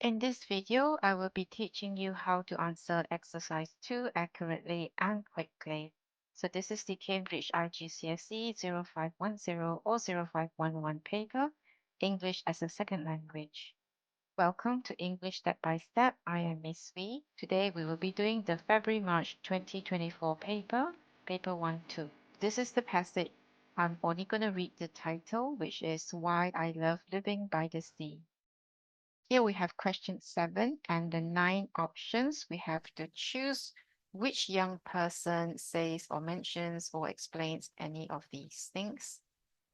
In this video, I will be teaching you how to answer exercise 2 accurately and quickly. So this is the Cambridge IGCSE 0510 or 0511 paper, English as a Second Language. Welcome to English Step by Step. I am Miss V. Today we will be doing the February-March 2024 paper, paper 1-2. This is the passage. I'm only going to read the title, which is Why I Love Living by the Sea. Here we have question 7 and the 9 options. We have to choose which young person says or mentions or explains any of these things.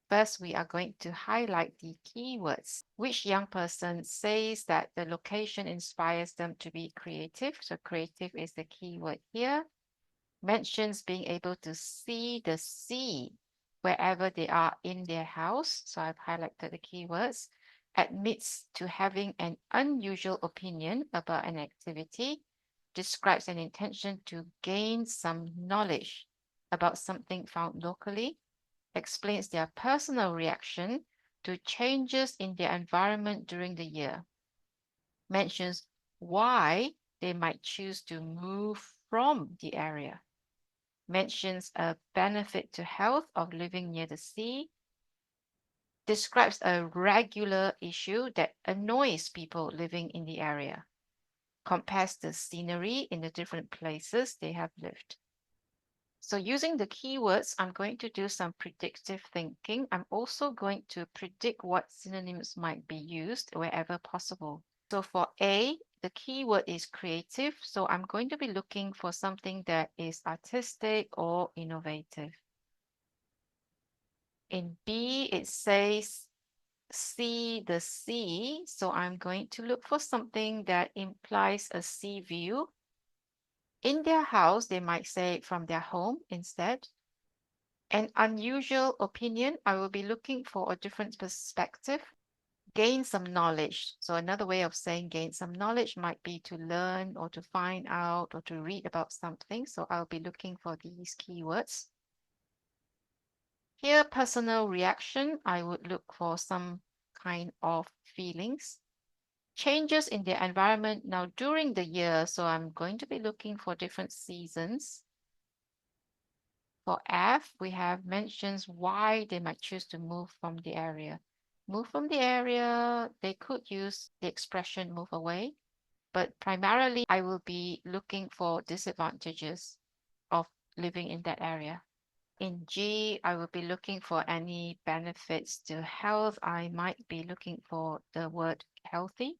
First, we are going to highlight the keywords. Which young person says that the location inspires them to be creative? So creative is the keyword here. Mentions being able to see the sea wherever they are in their house. So I've highlighted the keywords. Admits to having an unusual opinion about an activity. Describes an intention to gain some knowledge about something found locally. Explains their personal reaction to changes in their environment during the year. Mentions why they might choose to move from the area. Mentions a benefit to health of living near the sea. Describes a regular issue that annoys people living in the area. Compares the scenery in the different places they have lived. So using the keywords, I'm going to do some predictive thinking. I'm also going to predict what synonyms might be used wherever possible. So for A, the keyword is creative. So I'm going to be looking for something that is artistic or innovative. In B, it says see the sea. So I'm going to look for something that implies a sea view. In their house, they might say from their home instead. An unusual opinion, I will be looking for a different perspective. Gain some knowledge. So another way of saying gain some knowledge might be to learn or to find out or to read about something. So I'll be looking for these keywords. Here, personal reaction, I would look for some kind of feelings. Changes in the environment now during the year. So I'm going to be looking for different seasons. For F, we have mentions why they might choose to move from the area. Move from the area, they could use the expression move away, but primarily I will be looking for disadvantages of living in that area. In G, I will be looking for any benefits to health. I might be looking for the word healthy.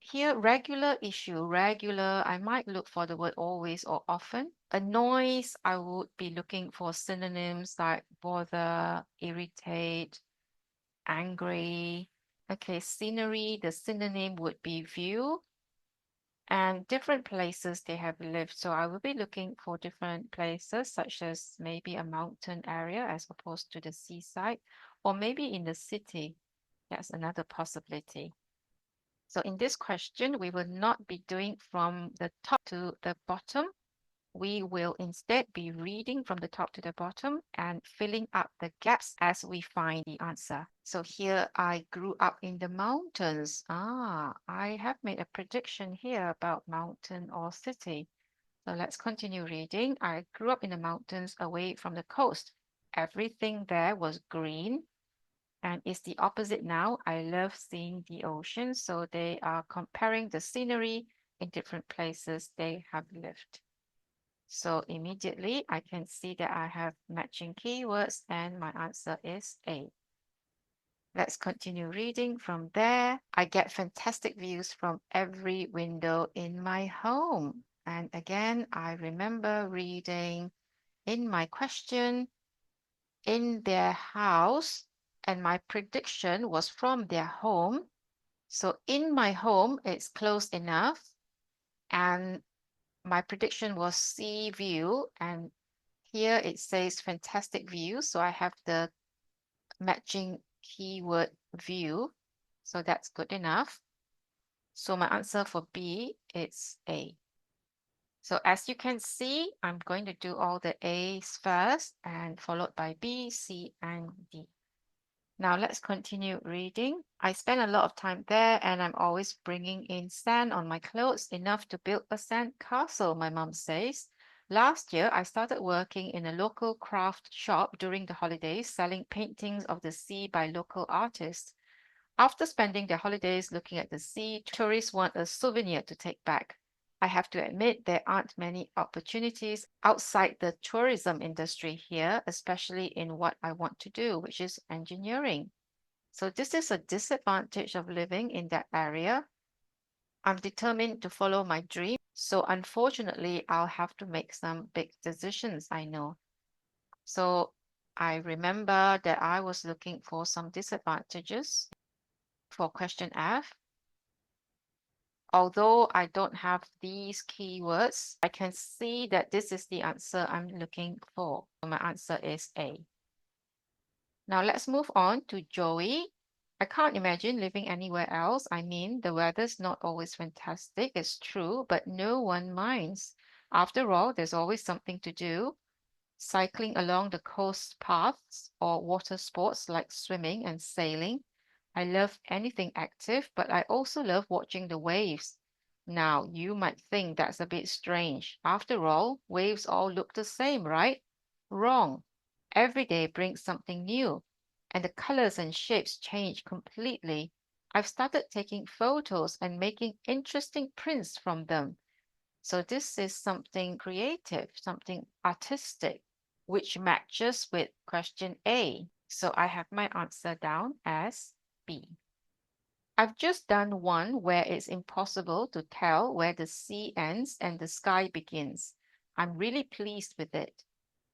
Here, regular issue, regular, I might look for the word always or often. Annoys, I would be looking for synonyms like bother, irritate, angry. Okay, scenery, the synonym would be view. And different places they have lived. So I will be looking for different places, such as maybe a mountain area as opposed to the seaside, or maybe in the city. That's another possibility. So in this question, we will not be doing from the top to the bottom. We will instead be reading from the top to the bottom and filling up the gaps as we find the answer. So here I grew up in the mountains. I have made a prediction here about mountain or city. So let's continue reading. I grew up in the mountains away from the coast. Everything there was green. And it's the opposite now. I love seeing the ocean. So they are comparing the scenery in different places they have lived. So immediately I can see that I have matching keywords and my answer is A. Let's continue reading from there. I get fantastic views from every window in my home. And again, I remember reading in my question, in their house, and my prediction was from their home. So in my home, it's close enough. And my prediction was sea view. And here it says fantastic view. So I have the matching keyword view. So that's good enough. So my answer for B is A. So as you can see, I'm going to do all the A's first and followed by B, C, and D. Now let's continue reading. I spend a lot of time there and I'm always bringing in sand on my clothes, enough to build a sand castle, my mom says. Last year, I started working in a local craft shop during the holidays, selling paintings of the sea by local artists. After spending their holidays looking at the sea, tourists want a souvenir to take back. I have to admit there aren't many opportunities outside the tourism industry here, especially in what I want to do, which is engineering. So this is a disadvantage of living in that area. I'm determined to follow my dream. So unfortunately, I'll have to make some big decisions, I know. So I remember that I was looking for some disadvantages for question F. Although I don't have these keywords, I can see that this is the answer I'm looking for. So my answer is A. Now let's move on to Joey. I can't imagine living anywhere else. I mean, the weather's not always fantastic, it's true, but no one minds. After all, there's always something to do. Cycling along the coast paths or water sports like swimming and sailing. I love anything active, but I also love watching the waves. Now, you might think that's a bit strange. After all, waves all look the same, right? Wrong. Every day brings something new, and the colors and shapes change completely. I've started taking photos and making interesting prints from them. So this is something creative, something artistic, which matches with question A. So I have my answer down as B. I've just done one where it's impossible to tell where the sea ends and the sky begins. I'm really pleased with it.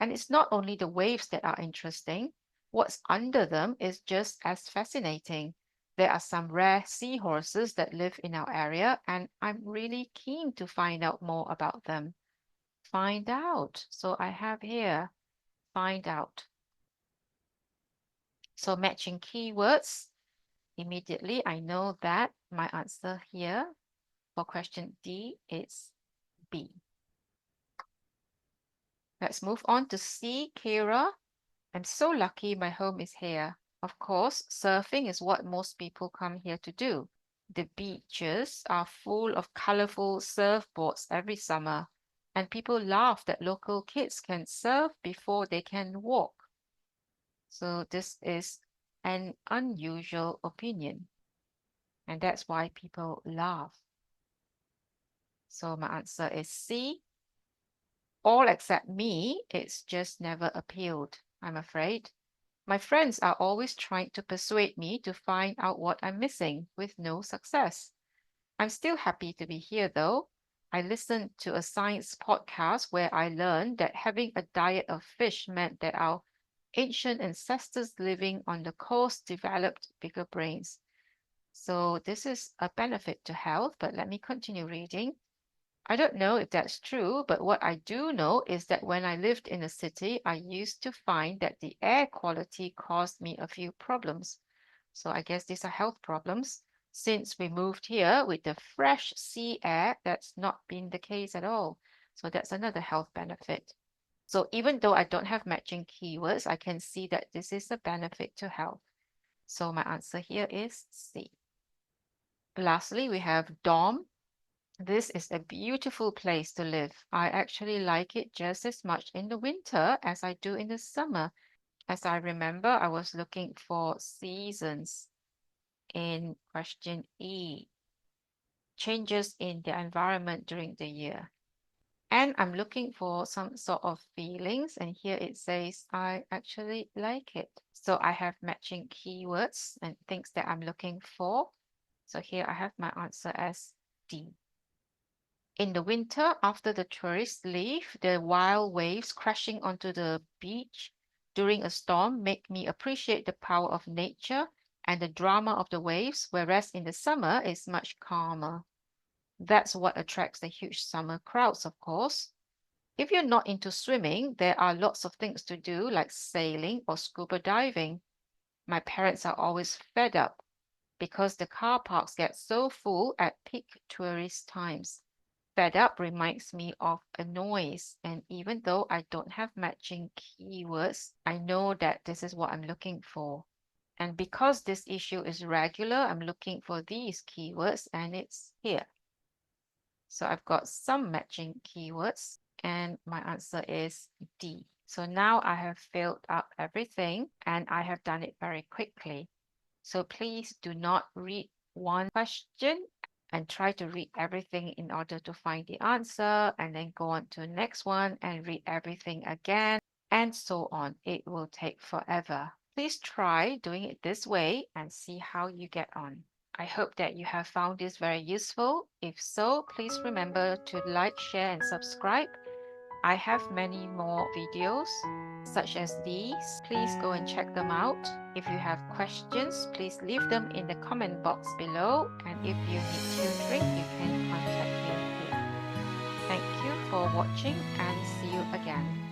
And it's not only the waves that are interesting, what's under them is just as fascinating. There are some rare seahorses that live in our area, and I'm really keen to find out more about them. Find out. So I have here, find out. So matching keywords. Immediately, I know that my answer here for question D is B. Let's move on to C, Kira. I'm so lucky my home is here. Of course, surfing is what most people come here to do. The beaches are full of colorful surfboards every summer, and people laugh that local kids can surf before they can walk. So this is an unusual opinion, and that's why people laugh. So my answer is C. All except me, it's just never appealed, I'm afraid. My friends are always trying to persuade me to find out what I'm missing, with no success. I'm still happy to be here though. I listened to a science podcast where I learned that having a diet of fish meant that our ancient ancestors living on the coast developed bigger brains. So this is a benefit to health, but let me continue reading. I don't know if that's true, but what I do know is that when I lived in a city, I used to find that the air quality caused me a few problems. So I guess these are health problems. Since we moved here with the fresh sea air, that's not been the case at all. So that's another health benefit. So even though I don't have matching keywords, I can see that this is a benefit to health. So my answer here is C. Lastly, we have dorm. This is a beautiful place to live. I actually like it just as much in the winter as I do in the summer. As I remember, I was looking for seasons in question E, changes in the environment during the year. And I'm looking for some sort of feelings, and here it says I actually like it. So I have matching keywords and things that I'm looking for. So here I have my answer as D. In the winter, after the tourists leave, the wild waves crashing onto the beach during a storm make me appreciate the power of nature and the drama of the waves, whereas in the summer it's much calmer. That's what attracts the huge summer crowds, of course. If you're not into swimming, there are lots of things to do, like sailing or scuba diving. My parents are always fed up because the car parks get so full at peak tourist times. Fed up reminds me of a noise, and even though I don't have matching keywords, I know that this is what I'm looking for. And because this issue is regular, I'm looking for these keywords and it's here. So I've got some matching keywords and my answer is D. So now I have filled up everything and I have done it very quickly. So please do not read one question and try to read everything in order to find the answer and then go on to the next one and read everything again and so on. It will take forever. Please try doing it this way and see how you get on. I hope that you have found this very useful. If so, please remember to like, share, and subscribe. I have many more videos such as these. Please go and check them out. If you have questions, please leave them in the comment box below. And if you need tutoring, you can contact me here. Thank you for watching and see you again.